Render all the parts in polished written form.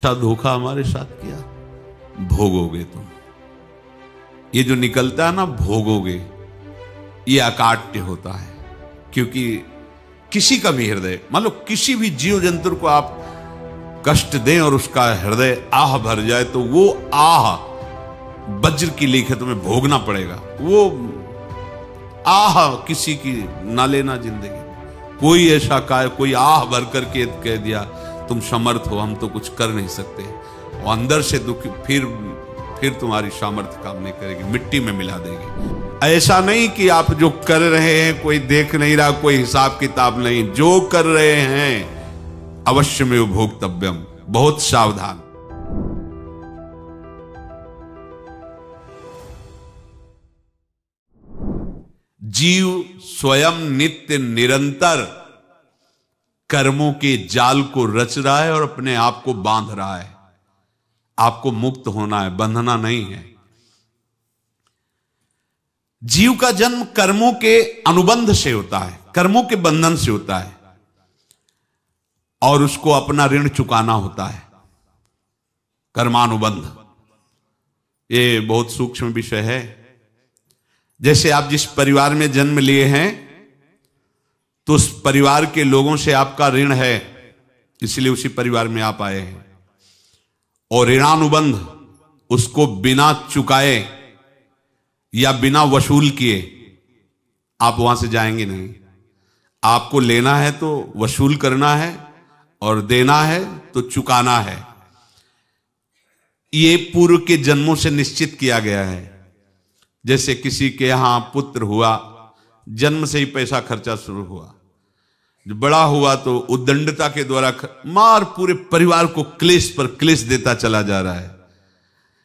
धोखा हमारे साथ किया, भोगोगे तुम। ये जो निकलता है ना भोगोगे, ये अकाट्य होता है। क्योंकि किसी का भी हृदय, मान लो किसी भी जीव जंतु को आप कष्ट दें और उसका हृदय आह भर जाए, तो वो आह वज्र की लीक है, तुम्हें भोगना पड़ेगा। वो आह किसी की ना लेना जिंदगी। कोई ऐसा कोई आह भर करके कह दिया तुम समर्थ हो, हम तो कुछ कर नहीं सकते, और अंदर से दुखी, फिर तुम्हारी सामर्थ्य काम नहीं करेगी, मिट्टी में मिला देगी। ऐसा नहीं कि आप जो कर रहे हैं कोई देख नहीं रहा, कोई हिसाब किताब नहीं, जो कर रहे हैं अवश्य में भोक्तव्यम, बहुत सावधान। जीव स्वयं नित्य निरंतर कर्मों के जाल को रच रहा है और अपने आप को बांध रहा है। आपको मुक्त होना है, बंधना नहीं है। जीव का जन्म कर्मों के अनुबंध से होता है, कर्मों के बंधन से होता है, और उसको अपना ऋण चुकाना होता है। कर्मानुबंध ये बहुत सूक्ष्म विषय है। जैसे आप जिस परिवार में जन्म लिए हैं, तो उस परिवार के लोगों से आपका ऋण है, इसलिए उसी परिवार में आप आए हैं। और ऋणानुबंध, उसको बिना चुकाए या बिना वसूल किए आप वहां से जाएंगे नहीं। आपको लेना है तो वसूल करना है, और देना है तो चुकाना है। ये पूर्व के जन्मों से निश्चित किया गया है। जैसे किसी के यहां पुत्र हुआ, जन्म से ही पैसा खर्चा शुरू हुआ, जो बड़ा हुआ तो उद्दंडता के द्वारा मार पूरे परिवार को क्लेश पर क्लेश देता चला जा रहा है।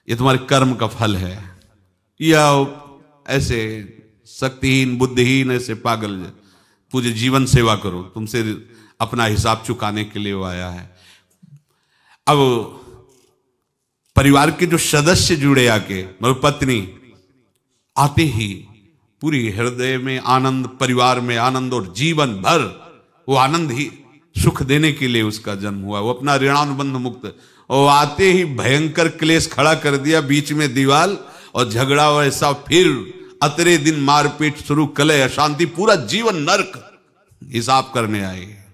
ये तुम्हारे कर्म का फल है। या ऐसे शक्तिहीन बुद्धिहीन ऐसे पागल पूरे जीवन सेवा करो, तुमसे अपना हिसाब चुकाने के लिए वो आया है। अब परिवार के जो सदस्य जुड़े आके, मतलब पत्नी आते ही पूरी हृदय में आनंद, परिवार में आनंद, और जीवन भर वो आनंद ही सुख देने के लिए उसका जन्म हुआ। वो अपना ऋणानुबंध मुक्त, और आते ही भयंकर क्लेश खड़ा कर दिया, बीच में दीवाल और झगड़ा वैसा, फिर अतरे दिन मारपीट शुरू, कलह अशांति, पूरा जीवन नरक हिसाब करने आए।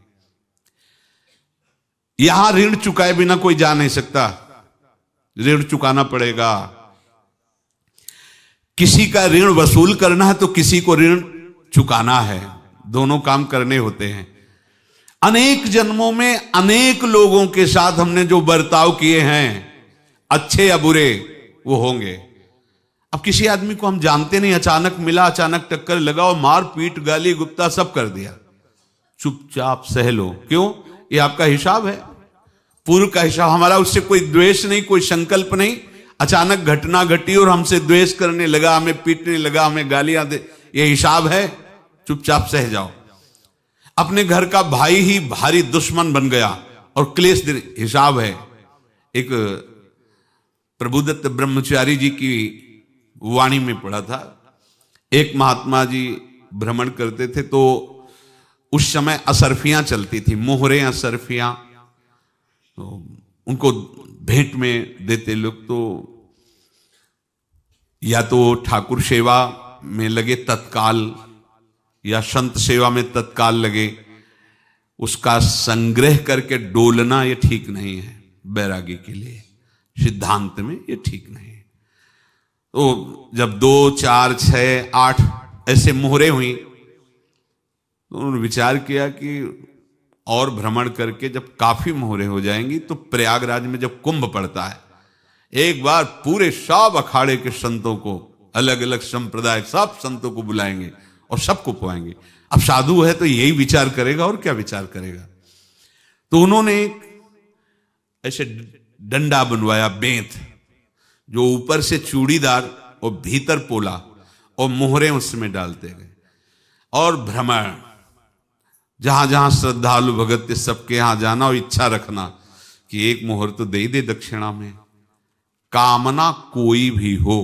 यहां ऋण चुकाए बिना कोई जा नहीं सकता, ऋण चुकाना पड़ेगा। किसी का ऋण वसूल करना है तो किसी को ऋण चुकाना है, दोनों काम करने होते हैं। अनेक जन्मों में अनेक लोगों के साथ हमने जो बर्ताव किए हैं, अच्छे या बुरे, वो होंगे। अब किसी आदमी को हम जानते नहीं, अचानक मिला, अचानक टक्कर लगा और मार पीट गाली गुप्ता सब कर दिया, चुपचाप सह लो। क्यों? ये आपका हिसाब है, पूर्व का हिसाब। हमारा उससे कोई द्वेष नहीं, कोई संकल्प नहीं। अचानक घटना घटी और हमसे द्वेष करने लगा, हमें पीटने लगा, हमें गालियां दे, ये हिसाब है, चुपचाप सह जाओ। अपने घर का भाई ही भारी दुश्मन बन गया और क्लेश, हिसाब है। एक प्रभुदत्त ब्रह्मचारी जी की वाणी में पढ़ा था, एक महात्मा जी भ्रमण करते थे, तो उस समय असरफियां चलती थी, मोहरे असरफियां, तो उनको भेंट में देते लोग। तो या तो ठाकुर सेवा में लगे तत्काल, या संत सेवा में तत्काल लगे, उसका संग्रह करके डोलना ये ठीक नहीं है बैरागी के लिए, सिद्धांत में ये ठीक नहीं है। तो जब 2, 4, 6, 8 ऐसे मोहरे हुई, तो उन्होंने विचार किया कि और भ्रमण करके जब काफी मोहरे हो जाएंगी तो प्रयागराज में जब कुंभ पड़ता है, एक बार पूरे सब अखाड़े के संतों को, अलग अलग संप्रदाय सब संतों को बुलाएंगे और सबको पुआएंगे। अब साधु है तो यही विचार करेगा, और क्या विचार करेगा। तो उन्होंने एक ऐसे डंडा बनवाया, बेंत, जो ऊपर से चूड़ीदार और भीतर पोला, और मोहरे उसमें डालते गए। और भ्रमण, जहां जहां श्रद्धालु भगत सबके यहां जाना और इच्छा रखना कि एक मोहर तो दे ही दे दक्षिणा में। कामना कोई भी हो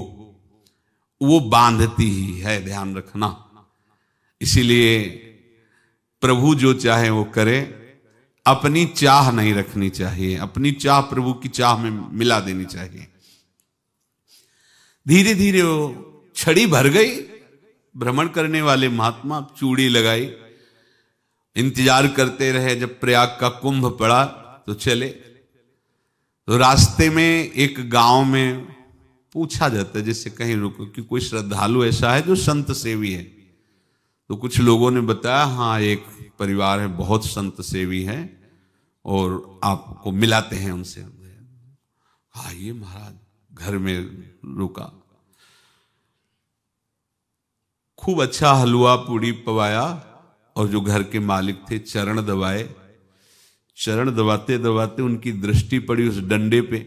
वो बांधती ही है, ध्यान रखना। इसीलिए प्रभु जो चाहे वो करे, अपनी चाह नहीं रखनी चाहिए, अपनी चाह प्रभु की चाह में मिला देनी चाहिए। धीरे धीरे वो छड़ी भर गई। भ्रमण करने वाले महात्मा चूड़ी लगाई, इंतजार करते रहे। जब प्रयाग का कुंभ पड़ा तो चले। तो रास्ते में एक गांव में पूछा जाता है, जैसे कहीं रुको कि कोई श्रद्धालु ऐसा है जो संत सेवी है। तो कुछ लोगों ने बताया, हाँ एक परिवार है, बहुत संत सेवी है और आपको मिलाते हैं उनसे। हाँ ये महाराज घर में रुका, खूब अच्छा हलवा पूड़ी पवाया और जो घर के मालिक थे चरण दबाए। चरण दबाते दबाते उनकी दृष्टि पड़ी उस डंडे पे।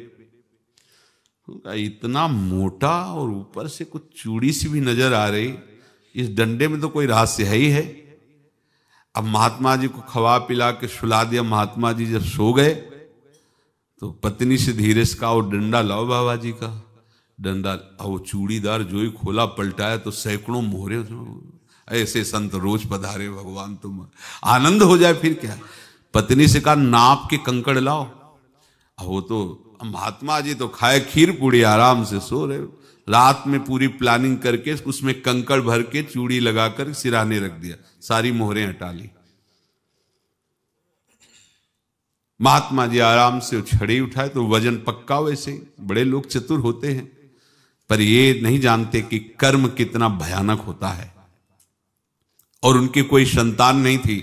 इतना मोटा और ऊपर से कुछ चूड़ी सी भी नजर आ रही, इस डंडे में तो कोई रहस्य है ही है। अब महात्मा जी को खवा पिला के सुला दिया। महात्मा जी जब सो गए तो पत्नी से धीरे से कहा, वो डंडा लाओ बाबा जी का। डंडा, वो चूड़ीदार जो ही खोला पलटाया तो सैकड़ों मोहरे। ऐसे संत रोज पधारे भगवान, तुम आनंद हो जाए फिर क्या। पत्नी से कहा, नाप के कंकड़ लाओ। अब वो तो महात्मा जी तो खाए खीर पूड़ी, आराम से सो रहे। रात में पूरी प्लानिंग करके उसमें कंकड़ भर के चूड़ी लगाकर सिराने रख दिया, सारी मोहरें हटा ली। महात्मा जी आराम से छड़ी उठाए तो वजन पक्का। वैसे बड़े लोग चतुर होते हैं, पर ये नहीं जानते कि कर्म कितना भयानक होता है। और उनकी कोई संतान नहीं थी,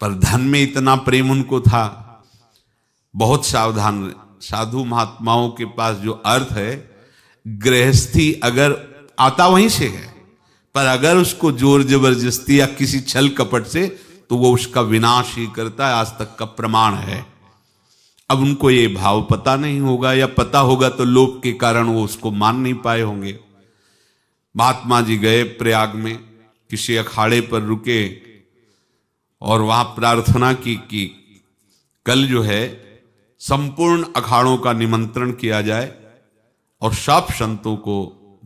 पर धन में इतना प्रेम उनको था। बहुत सावधान। साधु महात्माओं के पास जो अर्थ है, गृहस्थी अगर आता वहीं से है, पर अगर उसको जोर जबरदस्ती या किसी छल कपट से, तो वो उसका विनाश ही करता है। आज तक का प्रमाण है। अब उनको ये भाव पता नहीं होगा, या पता होगा तो लोभ के कारण वो उसको मान नहीं पाए होंगे। महात्मा जी गए प्रयाग में, किसी अखाड़े पर रुके और वहां प्रार्थना की कि कल जो है संपूर्ण अखाड़ों का निमंत्रण किया जाए और सब संतों को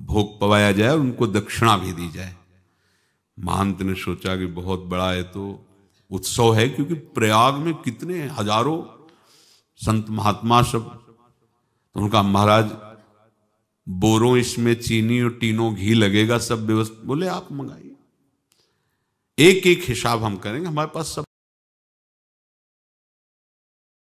भोग पवाया जाए और उनको दक्षिणा भी दी जाए। महंत ने सोचा कि बहुत बड़ा है तो उत्सव है, क्योंकि प्रयाग में कितने हजारों संत महात्मा सब। तो उनका महाराज बोरों इसमें चीनी और टीनों घी लगेगा, सब व्यवस्था। बोले आप मंगाइए, एक एक हिसाब हम करेंगे, हमारे पास सब